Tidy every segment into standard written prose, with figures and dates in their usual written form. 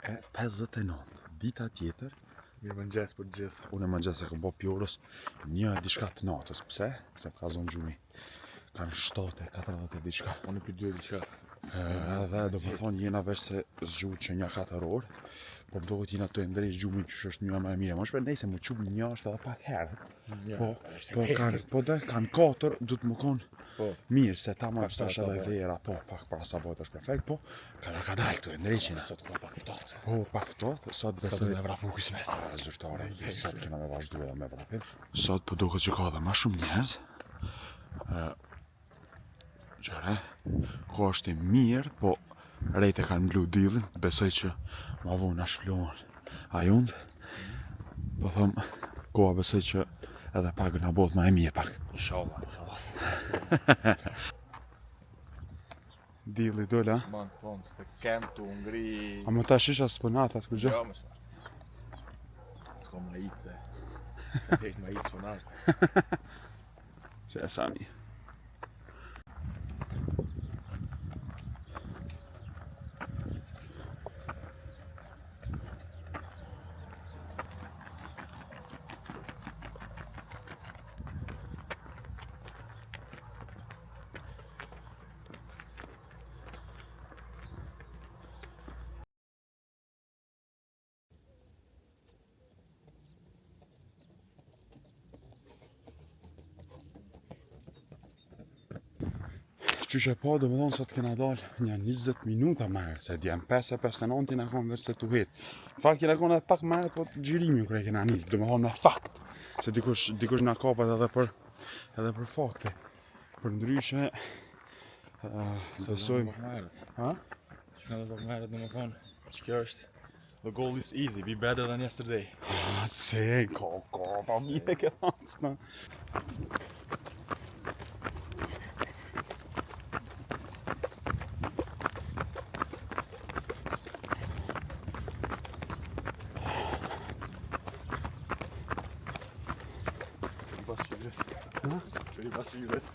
E 59, dita tjetër. Mirëmëngjes për gjithë. Unë mëngjes e kam bë pjorës një diçka të natës. Pse? Se më ka zonë gjumi. Kanë 7:40 diçka. Unë për 2 diçka. Edhe do më thonë jena veç se zgjuq që një 4 orë. Po duhet jena të ndrejsh gjumin që është një më e mire. Më shpër nejse më qumë një është edhe pak herë. Po kanë 4, du të më konë mirë se ta më është edhe vera. Po, pak para sa bojt është perfekt, po ka dalë të ndrejqina. Sot ka pak ftohtë. Po, pak ftohtë, sot besoj... Sot me vrapu kujsmes. Zyrtare, sot kena me vazhdu edhe me vrapin. Sot po duket që ka dhe ma shumë njerëz. Qëre, ko është i mirë, po rejtë e kanë mblu dillin, besoj që ma vonë ashtë fluon ajundë. Po thëmë, koha besoj që edhe pak në botë ma e mirë pak. Inshallah. Dilli dole, ha? Man thonë se kem të ngri... A më ta shisha spënat atë ku gjë? Jo, më shmartë. S'ko ma itë se... Ka të ma itë spënat. Që e sa mirë. Qyshe po, do më thonë sot kena dalë një 20 minuta marrë, se djem 5:59 na konë vërse të hetë. Në fakt kena konë edhe pak marrë, po gjirimi kërë kena njësë, do më thonë me fakt. Se dikush na kapat edhe për fakte. Për ndryshe, besoj... Ha? Që në dhe pak merët në më thonë, që kjo është... The goal is easy, be better than yesterday. Se, pa mire ke thasë, Qëri pas hyrët.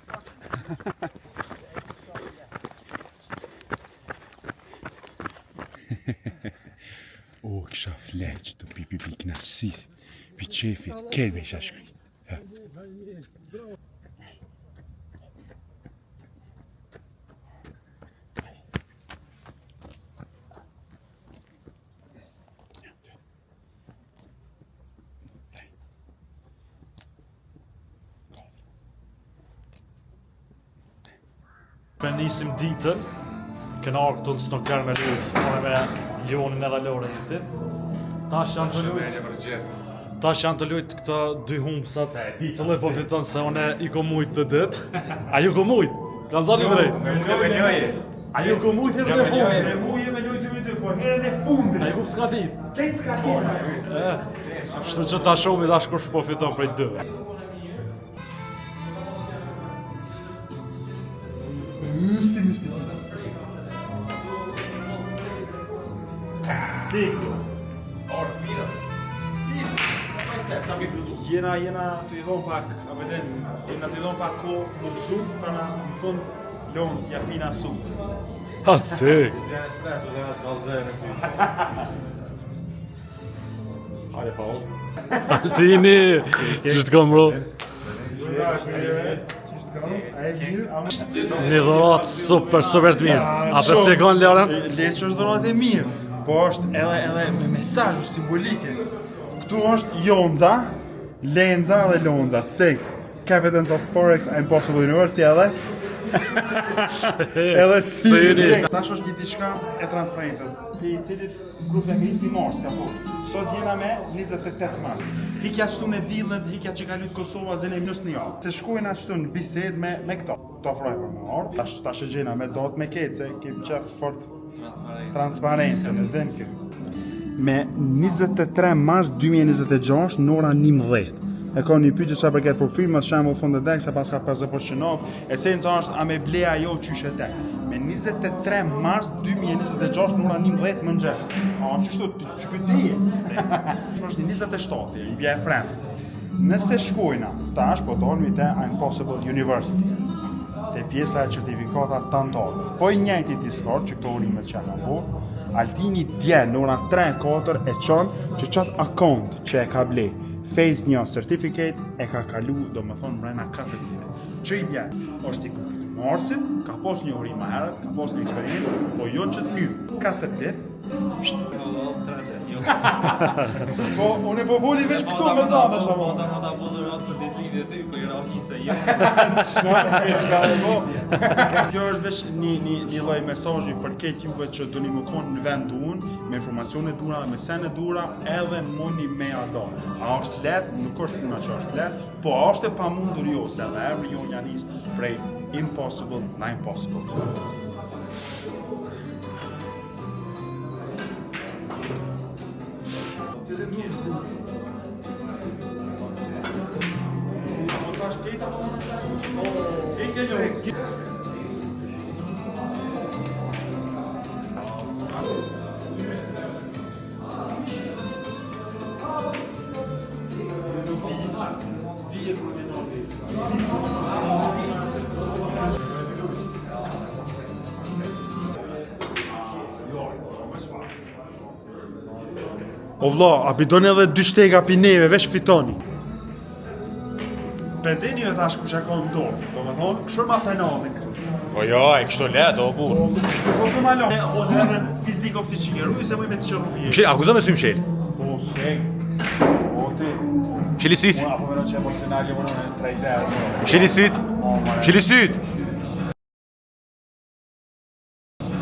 O, kisha fleq të pi knaqësis, pi qefit, kelme isha shkri. Me nisim ditën, kena arë këtu në snoker me lujtë, me Jonin edhe Lorentin. Tash janë të lujtë këta dy humbësat, cëllë po fiton se une i ko mujtë të ditë. A ju ko mujtë? Kanë zani drejtë? Me ljoje. A ju ko mujtë herën e fundit? Me muje me lojtë me dy, po herën e fundit. A ju ko s'ka ditë? Kejtë s'ka ditë. Shtu që ta shumë i dash kush po fiton prej dy. Jena të i dhon pak, a veden, jena të i dhon pak ko më kësu, të në fund lonës, japina su. Ha, sik! Jena espresso, jena s'kalzën e ty. Hajde faul. Altini! Qështë kom bro? Një dhuratë super të mirë. A për spjegon Loren? Le që është dhuratë e mirë, po është edhe me mesazh simbolike. Këtu është Jonza, Lenza dhe Lonza, SIG, Captains of Forex Impossible University edhe SIG. Tash është një diçka e transparencës, për i cilit grupi akrizë për Mars ka po. Sot jena me 28 mars. Hikja qëtu në dillën, hikja që ka lutë Kosova zëne minus një javë. Se shkojna qëtu në bised me këto. To ofrojnë për me ardhë. Tash e gjena me datë me ketë, se kemë qef fort transparencën e dhenë këtë. Me 23 mars 2026 në ora 11. e ka një pyetje sa përket përfrymat, shembull Fondedek sa pas ka 50% off. Esenca është a me ble ajo qysh e tek. Me 23 mars 2026 në ora 11 mëngjes. A çështo ç'ky ti? Është 27, i bie prem. Nëse shkojna tash po dolmi te Impossible University. Te pjesa e certifikata tantore. Po i njëjti Discord që këto urimet që kanë bo, Altini dje në ora 3-4 e çon që çat account që e ka ble Phase 1 certificate e ka kalu, do më thonë, mrena 4 vite. Që i bjerë, është i grupit Marsit, ka pos një urim më herët, ka pos një eksperiencë, po jo që të mirë, 4 vite. Po, unë e po voli veç këtu me data, shamo. Ata bollërat për ditëlindjet e po i rahi se jo. Kjo është veç një lloj mesazhi për këtë juve që doni më konë në vend unë, me informacione dura, me sene dura, edhe moni me ado. A është lehtë? Nuk është puna që është lehtë, po a është e pamundur jo, se edhe emri jo një nis prej impossible na impossible. O vlla, a bidoni edhe 2 shtega pi neve, veç fitoni. Pendeni e tash kush e ka në dorë, do me thonë, kështu ma penalin këtu. Po jo, e kështu letë, o burë. Po po ma lo. Edhe fiziko-psiqike, rrujë se mëj me të qërru pje. Mshel, akuzo me sy mshel. Po, sej. O ti. Msheli syt. Mua, po vero që emocionali, unë në trajter. Msheli syt. Msheli syt.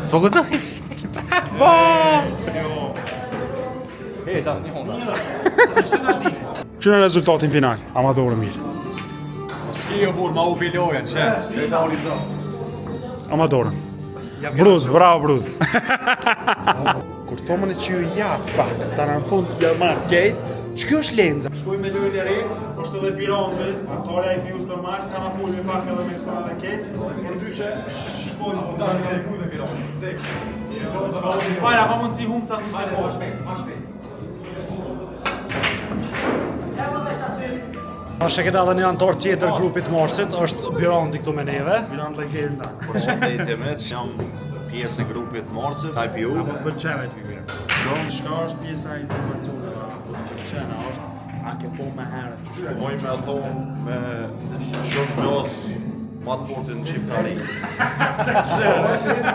S'po guxo? Hey, ças një hona. Që në rezultatin final, ama dorë mirë. Ski o burë, ma u bilojen, që? Drejta uli do. Ama dorën. Bruz, bravo Bruz. Kur thomën e që ju japë pak, ta në fund ja marë kejt, që kjo është lenza? Shkoj me lojnë e re, është edhe bironde, atore e pjus normal, ta në full me pak edhe me stra dhe kejt, për dyshe, shkoj në ta në kuj me bironde. Fajra, pa mundë si humë sa nusë me poshtë. Është e këta dhe një antar tjetër grupit Marsit, është Birandi këtu me neve. Bironde dhe gelda. Përshëndetje me që jam pjesë e grupit Marsit, IPO. Apo të pëlqeve të bibire. Shumë, shka është pjesa e informacioneve, apo të pëlqene, është, a ke po me herë, që shpe. Moj me thonë me shumë gjas ma të fortin në qiptari.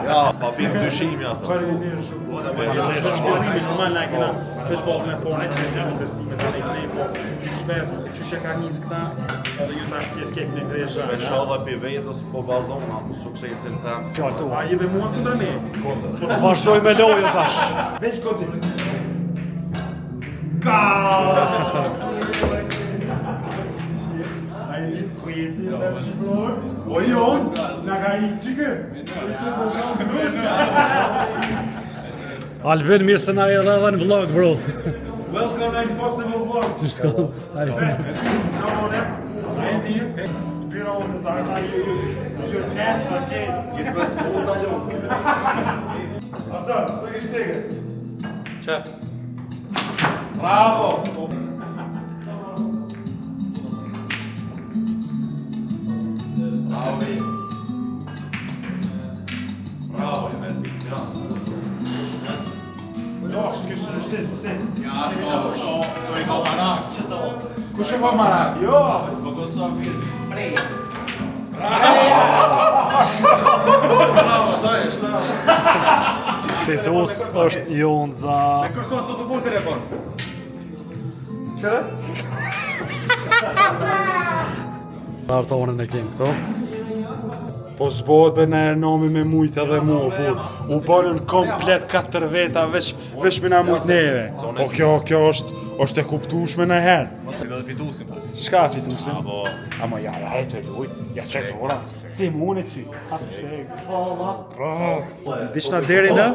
Ja, pa pikë dyshimi ato. Shkëllimi normal na e kena veç vazhën e ponit, që në testimet e ne, po ky shpef, se që që ka njës këta, edhe ju tash tjetë kek në gresha. Me shala për vetës po bazona suksesin tem. A jebe mua kundër me? Vazhdoj me lojën tash. Veç godi. A i një kujeti në shifror, o jonë, nga ka i qikë. Albin, mirë se na edhe në vlog, bro. Welcome to Impossible Vlogs. Që shko? Shamone, a e mirë, piron të thajta ju net në kejtë. Gjithë me s'mod allo. Atë, ku i shtege? Që? Bravo! Bravo, i. Bravo, i me të Jo, është kjo së në shtetë, se. Ja, që to i ka marak. Që to? Kush e ka marak? Jo! Po koso mirë. Prej. Titus është Jonza. Kërkon sot u bu telefon. Kërë? Artonën e kem këto. Po zbohet be në ernomi me mujt edhe mua, por u bënën komplet 4 veta veç me na mujt neve. Po kjo është e kuptueshme në herë. Mos e do të fitusim. Shka fitusim? Po. Ama ja e luj, ja çet ora. Si mune ty? Atë falla. Diçna deri në?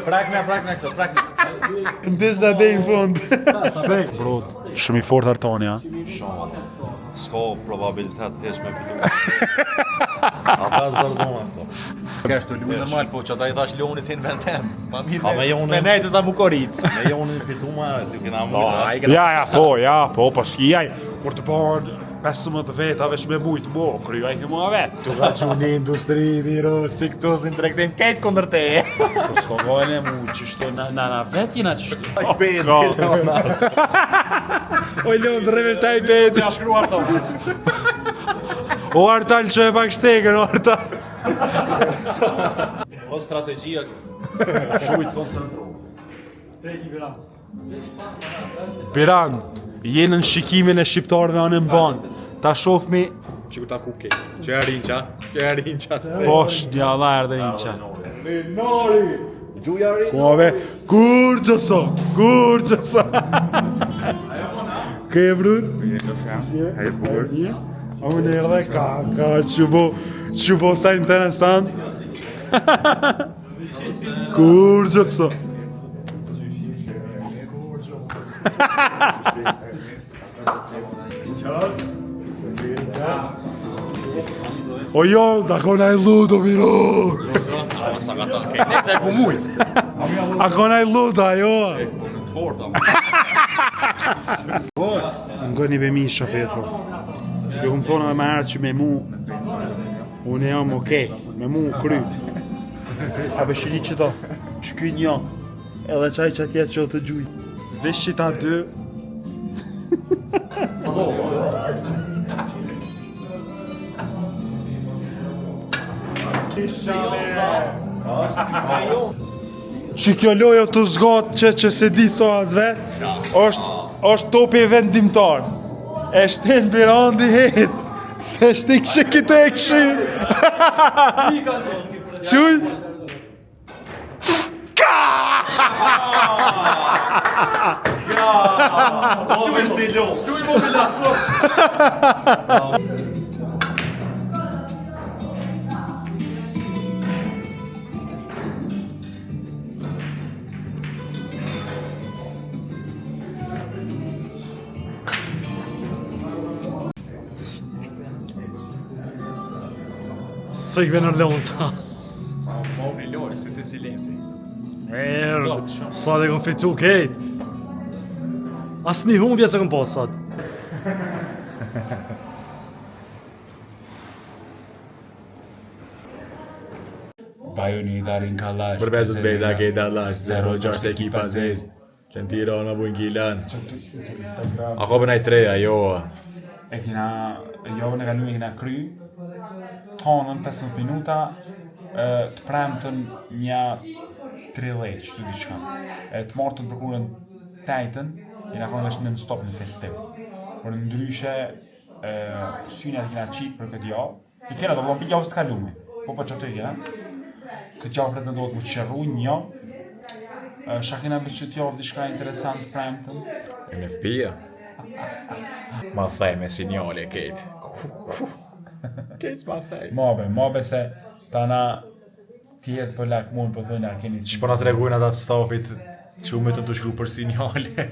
Prakna këto, prakna. Ndesa deri në fund. Bro, shumë I fort Artani, ha. S'ka probabilitet heq me fitu. A 5 dërzona këto. Ka shtu luj normal, po që ata I thash Leonit hin vend tem. Ma mirë A me Leonin- me nejtë sa bukorit. Me Jonin fitu ma, ty kena mu. Ja, po, pas jaj. Kur të bën 15 vetave shme mujt mo, kryaj ke mua vet. Tu ka që një industri, virus, si këtu si në trektim, kejtë kondër te. Po s'ka vojnë e mu, qështu, na vet jena qështu. I bedi, Leonard. Oj, Leon, zë reveshtaj peti. Ja shkruar to. O Artal që e pak shtegën, o Artal. O strategjia Shujt koncentru. Biran, jenë në shikimin e shqiptarëve anë mban. Ta shofmi Qikur ta kuke. Që e rinqa. posh djalla erdhe inqa. Gjuja rinqa. Kuave, kur qëso. Ke e vrut? Hej, bukur. A më nërë dhe ka shubo sa interesant. Kur qëso. O jo, zakona I ludo, miro. Nese ku muj. Akona I luda, jo. Të forta. Më gëni vemisha për e thonë. Jo më thonë edhe më herët që me mu, unë jam okej, me mu kry. A be shiri që to, që ky një, edhe qaj që atje që të gjuj. Vesh që ta dy. Që kjo lojo të zgot që se di so as vet, është topi vendimtar. E shten Birandi hec, se shtik që këtë e këshin. Quj? O, me stilo. Se I në Leon sa. Ma unë I lori, se ti silenti. Erdë, sa dhe kom fitu kejt. As një humbje se kom pas sot. Bajoni darin kalash. Përbezët bejda ke dalash, 0-6 ekipa zez. Që në Tirana bujnë kilan. A ko bënaj treja, jo. E kina, javën e kalume kina kry, tonën 15 minuta, të premtën një 3 lejtë, qëtu diçka. Të martën përkurën tajtën, kina konë dhe në stop në festiv. Por ndryshe, synja të kina qitë për këtë javë, I kena do bëmë për javës të kalume, po që të I kena. Këtë javë pretendohet më qërru një, shakina për që t'javë diçka interesant premtën. NFP-ja. Ma thej me sinjale kejt. Kejt ma thej. Mabe se tana tjetë për lak mund për thënë a keni Që po na tregojnë ata të stafit që u me të shkru për sinjale.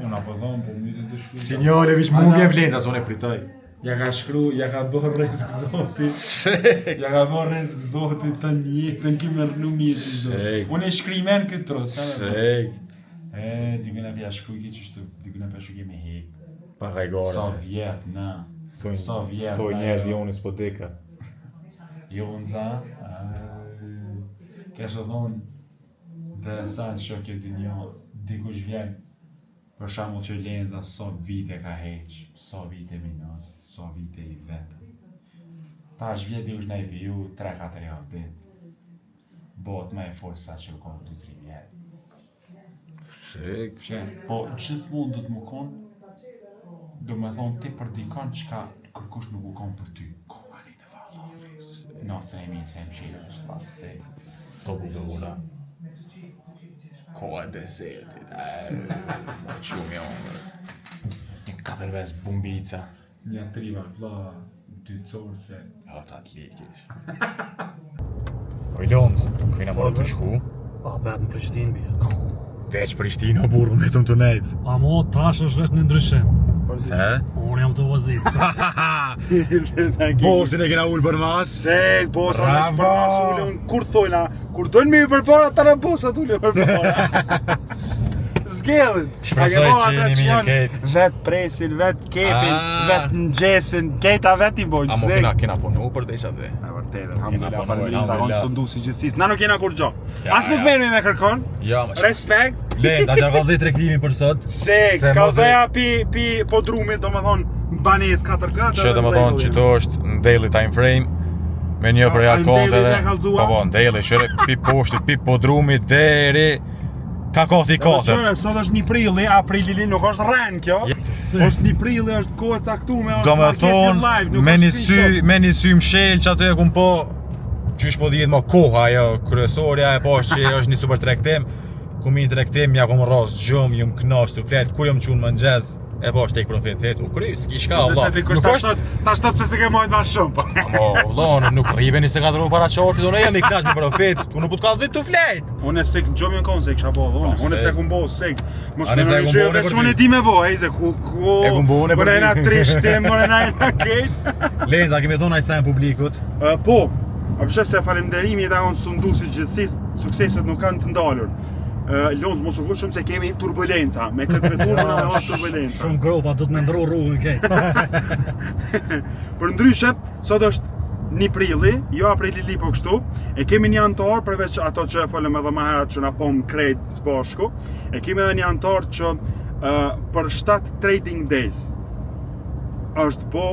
Una për thënë për mytë të shkru. Sinjale vish mu mje vlenca, se unë e pritoj. Ja ka shkru, ja ka bërë rezk zoti. Ja ka bërë rezk zoti të njetën ki me rënu mjetë zoti. Shek. Unë e shkrimen këtë tros. Shek. Dikën e pja shkruj ki qështu, dikën e pja shkruj me hek. Pa ka I gore. Sa vjet, na. Sa vjet. Thoj njerë Jonis po deka. Jo në za. Kështë thonë, interesant shokje të një, dikush vjen, për shembull që Lenza sa vite ka heq, sa vite minos, sa vite I vetëm. Tash vjet dikush na I piju 3-4 javë ditë. Bot më e fortë sa që u konë 2-3 vjet. Shek. Po gjithmonë do të më konë, do me thonë ti për dikon qka kërkush nuk u konë për ty. Koha një të falafri. No, se e minë se e më shirë, është falë se. Topu të ura. Koha e desertit. Qumë jonë. Një 4-5 bumbica. Një triva, vla, 2 corë se. Jo, ta t'likish. O I Lonës, këjna marrë të shku. Ah, bet në Prishtinë bje. Veç Prishtina burrë me të nejt. Amo, tash është vetë në ndryshim. Se? Unë jam të vozit. Bosin e kena ullë për mas. Se, bosa me që për mas ullën, kur thojna, kur dojnë me ju përpara, ta në bosat ullën përpara. Zgjedhin. Shpresoj që jeni mirë ketë. Vetë presin, vetë kepin, vetë ngjesin, keta vetë i bojnë. Amo kena punu për dhe isha dhe. Vërtet, alhamdulillah, punu, faleminderit, alhamdulillah. takon sundusi gjithësisë. Na nuk jena kur gjo. Ja, As nuk ja. merremi me kërkon. Ja, më Respekt. Lenz, atë kallëzoj tregtimin për sot. Se kallëzoja pi podrumit, domethon banes 4x4. Që domethon që to është në daily time frame me një prej akonteve. Po, në daily, shëre pi poshtit, pi podrumit deri ka koti kotët. Sot është 1 prilli, aprili nuk është rën kjo. Është 1 prilli, është kohë e caktuar, është Domethon me një sy mshel që atë e kum po qysh po dihet më koha ajo kryesorja e poshtë që është një super tregtim. Ku mi tregtim ja kom rros gjum, jum knas të flet, kur jam qenë mëngjes e poshtë tek profetet u kry, s'ki shka valla. Nëse ti kush tash top se ke marrë më shumë. Po valla, nuk rrive 24 orë para çortit, unë jam i kënaq me profet, unë po të kallëzoj tu flet. Unë se gjom kon se kisha bo, unë se kum bo se. Mos Ani më se në kum shë, bo, ne veç për unë ty. di me bo, se ku E kum bo, ne për Por ty. na trishtim, por na kejt. Lenza, kemi thonë ai sa në publikut. Po, a përshë se falenderimi i takon sundusit gjithësisë, sukseset nuk kanë të ndalur. Lonz mos u kush shumë se kemi turbulenca, me këtë veturën na ka turbulenca. Shumë gropa, do të më ndro rrugën kej. Për ndryshe, sot është 1 prilli, jo aprili po kështu, e kemi një antar përveç ato që e folëm edhe më herët që na pom krejt së bashku, e kemi edhe një antar që për 7 trading days është po,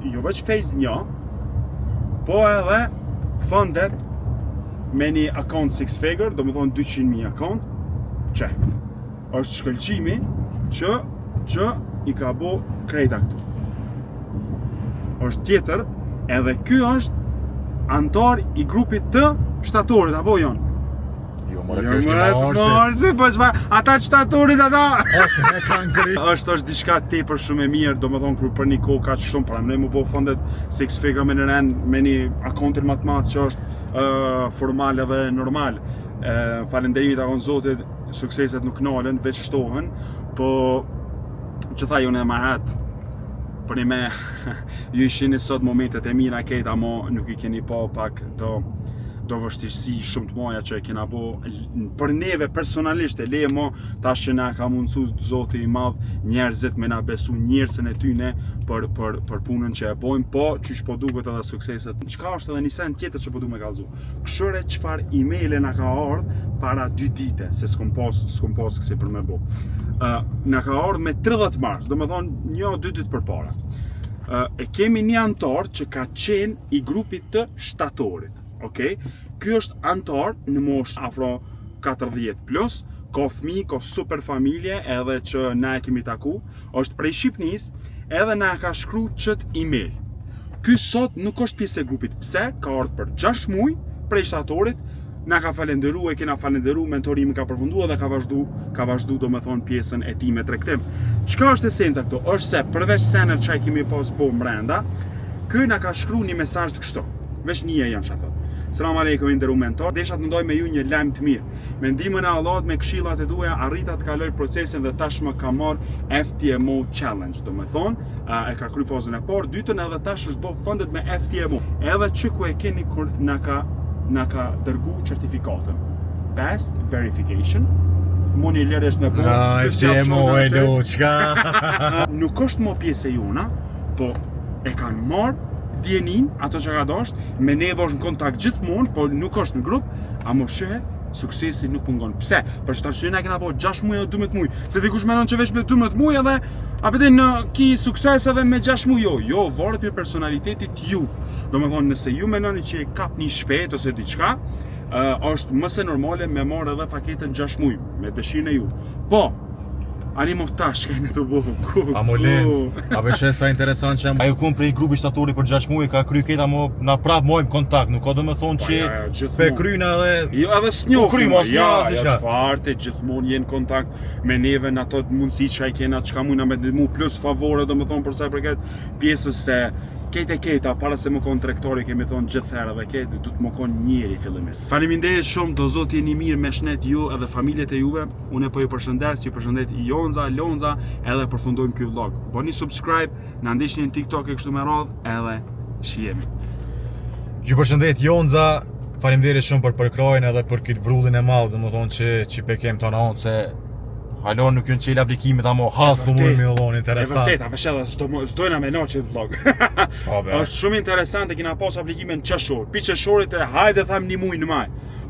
jo veç phase 1, po edhe fundet me një account 6 figure, do më thonë 200.000 account, që është shkëlqimi që i ka bo krejta këtu. Është tjetër, edhe ky është antar i grupit të shtatorit, apo jonë? Jo, more kjo është i marrë po çfarë? Ata shtatorit ata. Është diçka tepër shumë e mirë, domethënë kur për një kohë kaq shumë pra ne më po fondet 6 figure me në ren me një akontin matematik që është formal edhe normal. Falënderimit takon Zotit, sukseset nuk nalen, veç shtohen, po që tha unë e marrat për një me ju ishini sot momentet e mira kejta, mo nuk i keni pa pak do vështirësi shumë të moja që e kena bo për neve personalisht e leje mo tash që na ka mundësu Zoti i madh njerëzit me na besu njerësën e tyne për punën që e bojmë, po qysh po duket edhe sukseset. Çka është edhe një sen tjetër që po du me kallëzu. Këshore çfarë emaile na ka ardhur para 2 dite, se s'kom pas kësi për me bo. Na ka ardhur me 30 mars, do me thonë 1-2 ditë përpara. E kemi një antar që ka qenë i grupit të shtatorit. Okej, ky është antar në moshë afro 40 plus, ka fëmijë, ka super familje, edhe që na e kemi taku, është prej Shqipnisë, edhe na ka shkruar çet email. Ky sot nuk është pjesë e grupit. Pse? Ka ardhur për 6 muaj prej shtatorit, na ka falenderu, e kena falenderu, mentorimi ka përfunduar dhe ka vazhdu do me thonë pjesën e ti me tregtim. Çka është esenca këto? Është se përveç seneve që kemi pas bo mbrenda, ky na ka shkruar një mesazh të kështu. Veç një janë shafat. Selam aleikum nderu mentor. Desha të ndoj me ju një lajm të mirë. Me ndihmën e Allahut me këshillat e tuaja arrita të kaloj procesin dhe tashmë ka marr FTMO challenge. Do me thonë, e ka kryer fazën e parë, dytën edhe tash është bë fundet me FTMO. Edhe që ku e keni kur na ka dërgu certifikatën. Past verification. Moni lërës me bërë. FTMO e do, qka? Nuk është mo pjesë e jona, po e kanë marrë djenin, ato që ka dasht, me neve është në kontakt gjithmonë, po nuk është në grup, a mo shë, suksesi nuk pungon. Pse? Për që të arsye kena po 6 muaj dhe 12 muaj. Se dikush menon që veç me 12 muaj edhe, a përdin në ki sukses edhe me 6 muaj. Jo, varet me personalitetit ju. Do me thonë, nëse ju menoni që e kap një shpejt ose diçka, është mëse normale me marrë edhe paketën 6 muaj, me dëshirën e ju. Po, ani mo tash kene të bohu, Lenz, a beshe sa interesant që ajo kun prej grupi shtatorit për 6 muaj ka kry keta mo na prap mojmë kontakt, nuk ka do me thonë që pe kryna edhe... Jo, edhe s'njohë, ja, farte, gjithmonë jenë kontakt me neve në ato mundësi që a i kena, qka mujna me mu plus favore, do me thonë përsa përket pjesës se Kejta, para se më konë trektori, kemi thonë gjithherë dhe kejtë, du të më konë njeri fillimisht. Faleminderit shumë, do zot jeni mirë me shnet ju edhe familjet e juve. Unë po ju përshëndes, ju përshëndet Lonza, edhe përfundojmë ky vlog. Bëni subscribe, na ndiqni në TikTok e kështu me radhë, edhe shihemi. Ju përshëndet Lonza, faleminderit shumë për përkrojnë edhe për këtë vrullin e madh, domethënë që pe kem tonë on se halon nuk janë çel aplikimet amo has po më dhon interesant. E vërtet, apo shella s'dojna me noçi vlog. Është shumë interesante, kena pas aplikimin qeshor. Pi qeshorit e hajde tham një muj në maj.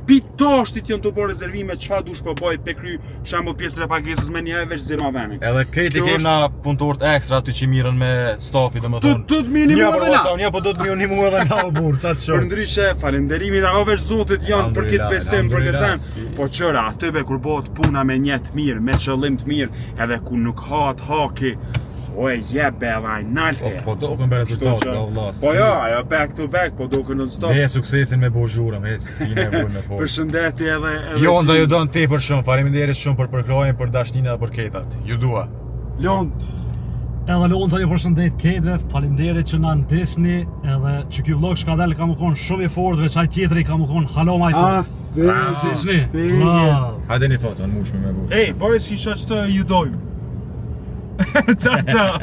Pi toshtit janë të bërë rezervime, çfarë dush po bëj, pe kry shembull pjesën e pagesës me një veç zero venin. Edhe këti kemi na punëtorët ekstra aty që mirën me stafi domethënë. Tu të minimum edhe na. Ja po do të minimum edhe na o burr, çfarë shoh. Përndryshe, falënderimit ato veç Zotit janë për këtë besim, për këtë sen. Po qëra, aty be kur bëhet puna me një të mirë, me qëllim të mirë, edhe ku nuk hahet haki. O e jebe edhe nalte. Po do kënë be rezultat nga vëlla. Po jo, ajo back to back, po do kënë non stop. Me suksesin me bozhurëm, s'ki nevojë me fol. Përshëndetje edhe Lonza ju don tepër shumë, faleminderit shumë për përkrojën, për dashninë dhe për ketat. Ju dua. Edhe Lonza ju përshëndet ketëve, faleminderit që na ndesni, edhe që ky vlog shka dalë ka më konë shumë i fortë, veç ai tjetri ka më konë halo my fort. Hajde një foto, në mushme me bu. Ej, Boris, kisha që të ju dojmë. Ciao, ciao.